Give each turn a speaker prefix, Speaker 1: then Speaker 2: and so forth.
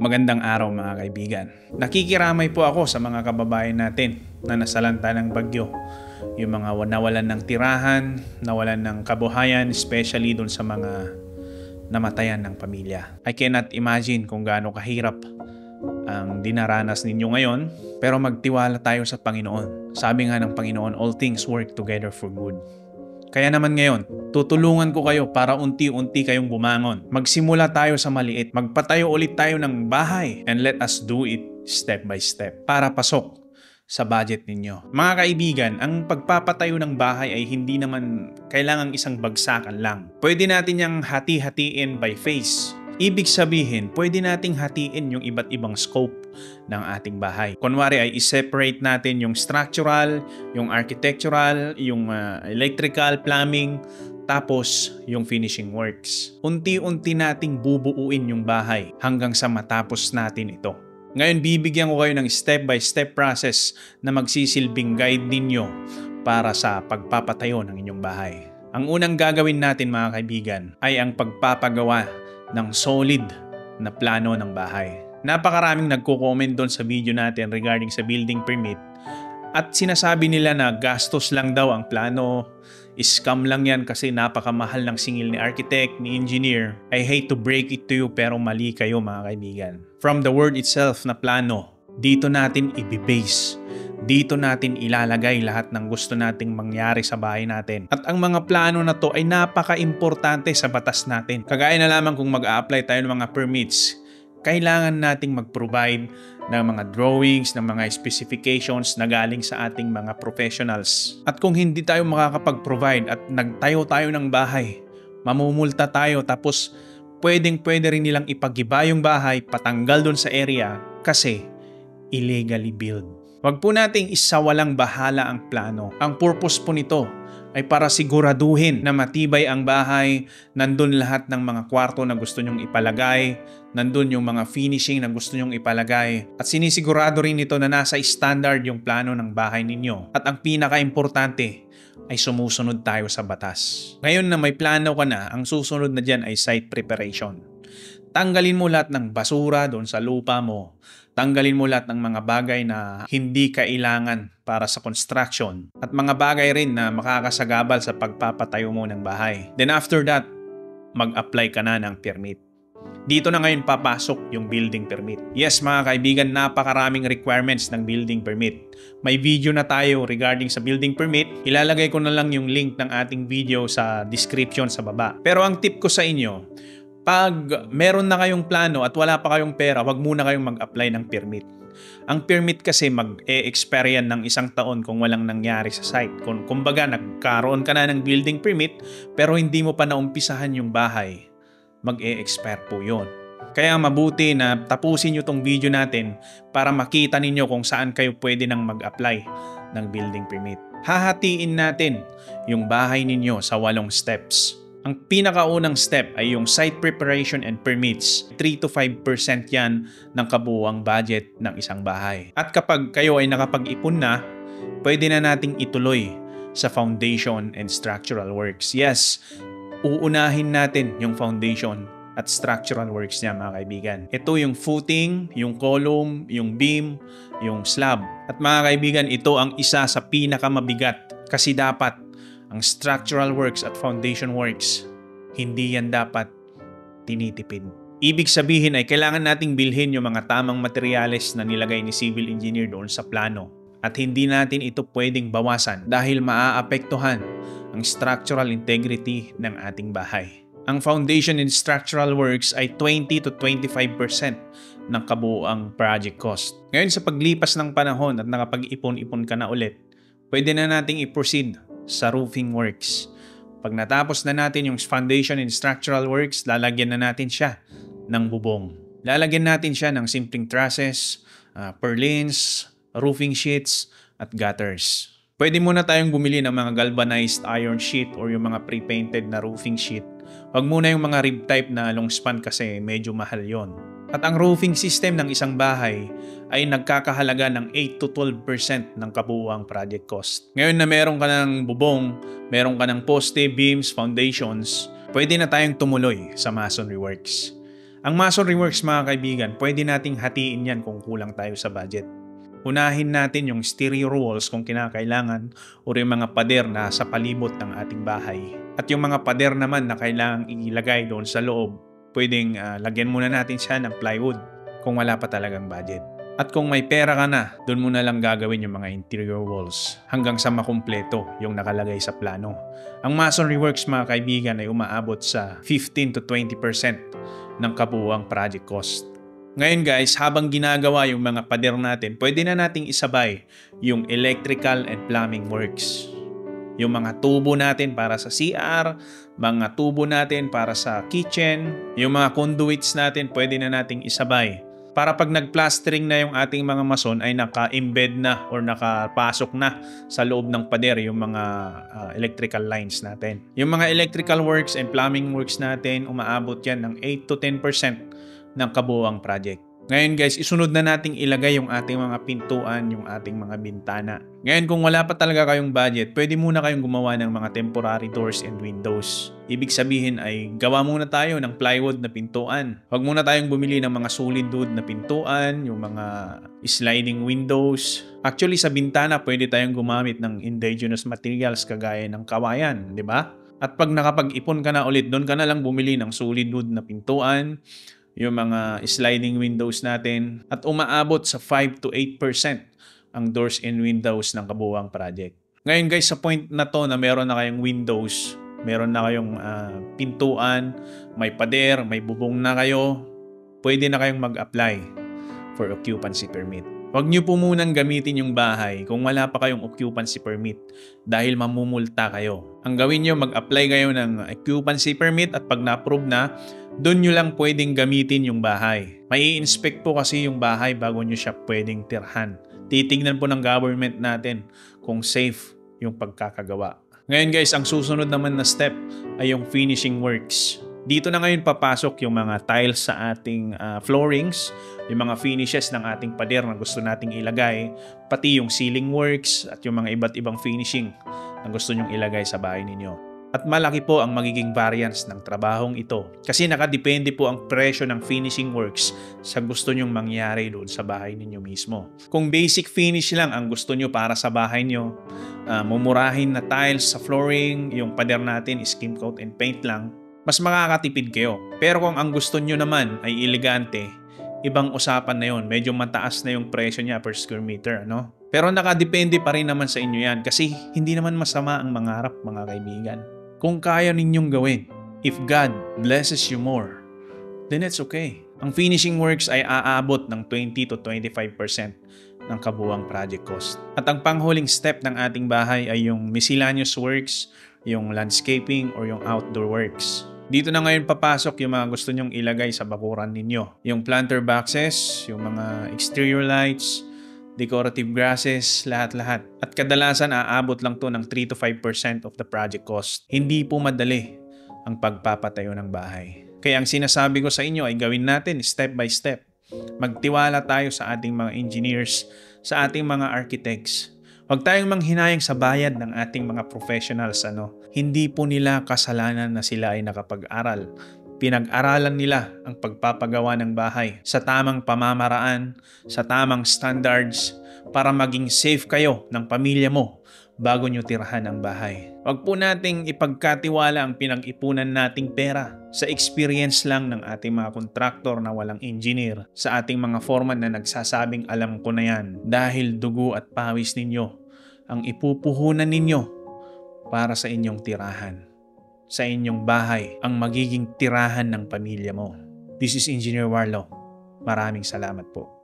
Speaker 1: Magandang araw mga kaibigan. Nakikiramay po ako sa mga kababayan natin na nasalanta ng bagyo. Yung mga nawalan ng tirahan, nawalan ng kabuhayan, especially dun sa mga namatayan ng pamilya. I cannot imagine kung gaano kahirap ang dinaranas ninyo ngayon, pero magtiwala tayo sa Panginoon. Sabi nga ng Panginoon, all things work together for good. Kaya naman ngayon, tutulungan ko kayo para unti-unti kayong bumangon. Magsimula tayo sa maliit. Magpatayo ulit tayo ng bahay and let us do it step by step para pasok sa budget ninyo. Mga kaibigan, ang pagpapatayo ng bahay ay hindi naman kailangang isang bagsakan lang. Pwede natin yung hati-hatiin by phase. Ibig sabihin, pwede nating hatiin yung iba't ibang scope ng ating bahay. Kunwari ay i-separate natin yung structural, yung architectural, yung electrical, plumbing, tapos yung finishing works. Unti-unti nating bubuuin yung bahay hanggang sa matapos natin ito. Ngayon, bibigyan ko kayo ng step-by-step process na magsisilbing guide ninyo para sa pagpapatayo ng inyong bahay. Ang unang gagawin natin mga kaibigan ay ang pagpapagawa ng solid na plano ng bahay. Napakaraming nagko-comment doon sa video natin regarding sa building permit at sinasabi nila na gastos lang daw ang plano, scam lang yan kasi napakamahal ng singil ni architect, ni engineer. I hate to break it to you pero mali kayo mga kaibigan. From the word itself na plano, dito natin ibibase. Dito natin ilalagay lahat ng gusto nating mangyari sa bahay natin. At ang mga plano na to ay napaka-importante sa batas natin. Kagaya na lamang kung mag-a-apply tayo ng mga permits, kailangan nating mag-provide ng mga drawings, ng mga specifications na galing sa ating mga professionals. At kung hindi tayo makakapag-provide at nagtayo tayo ng bahay, mamumulta tayo tapos pwede rin nilang ipagiba yung bahay, patanggal dun sa area kasi illegally built. Huwag po nating isawalang bahala ang plano. Ang purpose po nito ay para siguraduhin na matibay ang bahay, nandun lahat ng mga kwarto na gusto nyong ipalagay, nandun yung mga finishing na gusto nyong ipalagay, at sinisigurado rin ito na nasa standard yung plano ng bahay ninyo. At ang pinaka-importante ay sumusunod tayo sa batas. Ngayon na may plano ka na, ang susunod na dyan ay site preparation. Tanggalin mo lahat ng basura doon sa lupa mo. Tanggalin mo lahat ng mga bagay na hindi kailangan para sa construction at mga bagay rin na makakasagabal sa pagpapatayo mo ng bahay. Then after that, mag-apply ka na ng permit. Dito na ngayon papasok yung building permit. Yes mga kaibigan, napakaraming requirements ng building permit. May video na tayo regarding sa building permit. Ilalagay ko na lang yung link ng ating video sa description sa baba. Pero ang tip ko sa inyo, pag meron na kayong plano at wala pa kayong pera, wag muna kayong mag-apply ng permit. Ang permit kasi mag-e-expire yan ng 1 taon kung walang nangyari sa site. Kumbaga, nagkaroon ka na ng building permit pero hindi mo pa naumpisahan yung bahay, mag-e-expire po yun. Kaya mabuti na tapusin nyo tong video natin para makita ninyo kung saan kayo pwede nang mag-apply ng building permit. Hahatiin natin yung bahay ninyo sa 8 steps. Ang pinakaunang step ay yung site preparation and permits. 3 to 5% yan ng kabuuang budget ng isang bahay. At kapag kayo ay nakapag-ipon na, pwede na nating ituloy sa foundation and structural works. Yes, uunahin natin yung foundation at structural works niya mga kaibigan. Ito yung footing, yung column, yung beam, yung slab. At mga kaibigan, ito ang isa sa pinakamabigat kasi dapat ang structural works at foundation works, hindi yan dapat tinitipid. Ibig sabihin ay kailangan nating bilhin yung mga tamang materyales na nilagay ni civil engineer doon sa plano. At hindi natin ito pwedeng bawasan dahil maaapektuhan ang structural integrity ng ating bahay. Ang foundation and structural works ay 20 to 25% ng kabuuang project cost. Ngayon sa paglipas ng panahon at nakapag-ipon-ipon ka na ulit, pwede na nating i-proceed sa roofing works. Pag natapos na natin yung foundation and structural works, lalagyan na natin siya ng bubong. Lalagyan natin siya ng simpleng trusses, purlins, roofing sheets, at gutters. Pwede muna tayong bumili ng mga galvanized iron sheet or yung mga pre-painted na roofing sheet. Huwag muna yung mga rib type na long span kasi medyo mahal yon. At ang roofing system ng isang bahay ay nagkakahalaga ng 8 to 12% ng kabuuang project cost. Ngayon na meron ka ng bubong, meron ka ng poste, beams, foundations, pwede na tayong tumuloy sa masonry works. Ang masonry works mga kaibigan, pwede nating hatiin yan kung kulang tayo sa budget. Unahin natin yung stereo walls kung kinakailangan o yung mga pader na sa palibot ng ating bahay. At yung mga pader naman na kailangang ilagay doon sa loob, pwedeng lagyan muna natin siya ng plywood kung wala pa talagang budget. At kung may pera ka na, doon mo na lang gagawin yung mga interior walls hanggang sa makumpleto yung nakalagay sa plano. Ang masonry works mga kaibigan ay umaabot sa 15 to 20% ng kabuuang project cost. Ngayon guys, habang ginagawa yung mga pader natin, pwede na nating isabay yung electrical and plumbing works. Yung mga tubo natin para sa CR, mga tubo natin para sa kitchen, yung mga conduits natin pwede na nating isabay. Para pag nag-plastering na yung ating mga mason ay naka-embed na or nakapasok na sa loob ng pader yung mga electrical lines natin. Yung mga electrical works and plumbing works natin, umaabot yan ng 8 to 10% ng kabuuang project. Ngayon guys, isunod na nating ilagay yung ating mga pintuan, yung ating mga bintana. Ngayon kung wala pa talaga kayong budget, pwede muna kayong gumawa ng mga temporary doors and windows. Ibig sabihin ay gawa muna tayo ng plywood na pintuan. Huwag muna tayong bumili ng mga solid wood na pintuan, yung mga sliding windows. Actually sa bintana, pwede tayong gumamit ng indigenous materials kagaya ng kawayan, di ba? At pag nakapag-ipon ka na ulit, doon ka na lang bumili ng solid wood na pintuan, yung mga sliding windows natin, at umaabot sa 5 to 8% ang doors and windows ng kabuuang project. Ngayon guys, sa point na to na meron na kayong windows, meron na kayong pintuan, may pader, may bubong na kayo, pwede na kayong mag-apply for occupancy permit. Huwag nyo po munang gamitin yung bahay kung wala pa kayong occupancy permit dahil mamumulta kayo. Ang gawin nyo, mag-apply kayo ng occupancy permit at pag na-approve na, doon nyo lang pwedeng gamitin yung bahay. May i-inspect po kasi yung bahay bago nyo siya pwedeng tirhan. Titignan po ng government natin kung safe yung pagkakagawa. Ngayon guys, ang susunod naman na step ay yung finishing works. Dito na ngayon papasok yung mga tiles sa ating floorings, yung mga finishes ng ating pader na gusto nating ilagay, pati yung ceiling works at yung mga iba't ibang finishing na gusto nyong ilagay sa bahay ninyo. At malaki po ang magiging variance ng trabahong ito kasi nakadepende po ang presyo ng finishing works sa gusto nyong mangyari doon sa bahay ninyo mismo. Kung basic finish lang ang gusto nyo para sa bahay nyo, mumurahin na tiles sa flooring, yung pader natin, skim coat and paint lang, mas makakatipid kayo. Pero kung ang gusto nyo naman ay elegante, ibang usapan na yun. Medyo mataas na yung presyo niya per square meter, no? Pero nakadepende pa rin naman sa inyo yan kasi hindi naman masama ang mangarap, mga kaibigan. Kung kaya ninyong gawin, if God blesses you more, then it's okay. Ang finishing works ay aabot ng 20 to 25% ng kabuuang project cost. At ang panghuling step ng ating bahay ay yung miscellaneous works, yung landscaping or yung outdoor works. Dito na ngayon papasok yung mga gusto nyong ilagay sa bakuran ninyo. Yung planter boxes, yung mga exterior lights, decorative grasses, lahat-lahat. At kadalasan aabot lang to ng 3 to 5% of the project cost. Hindi po madali ang pagpapatayo ng bahay. Kaya ang sinasabi ko sa inyo ay gawin natin step by step. Magtiwala tayo sa ating mga engineers, sa ating mga architects. Huwag tayong manghinayang sa bayad ng ating mga professionals. Hindi po nila kasalanan na sila ay nakapag-aral. Pinag-aralan nila ang pagpapagawa ng bahay sa tamang pamamaraan, sa tamang standards para maging safe kayo ng pamilya mo bago nyo tirahan ang bahay. Huwag po nating ipagkatiwala ang pinag-ipunan nating pera sa experience lang ng ating mga kontraktor na walang engineer, sa ating mga foreman na nagsasabing alam ko na yan dahil dugo at pawis ninyo ang ipupuhunan ninyo para sa inyong tirahan. Sa inyong bahay ang magiging tirahan ng pamilya mo. This is Engineer Warlo. Maraming salamat po.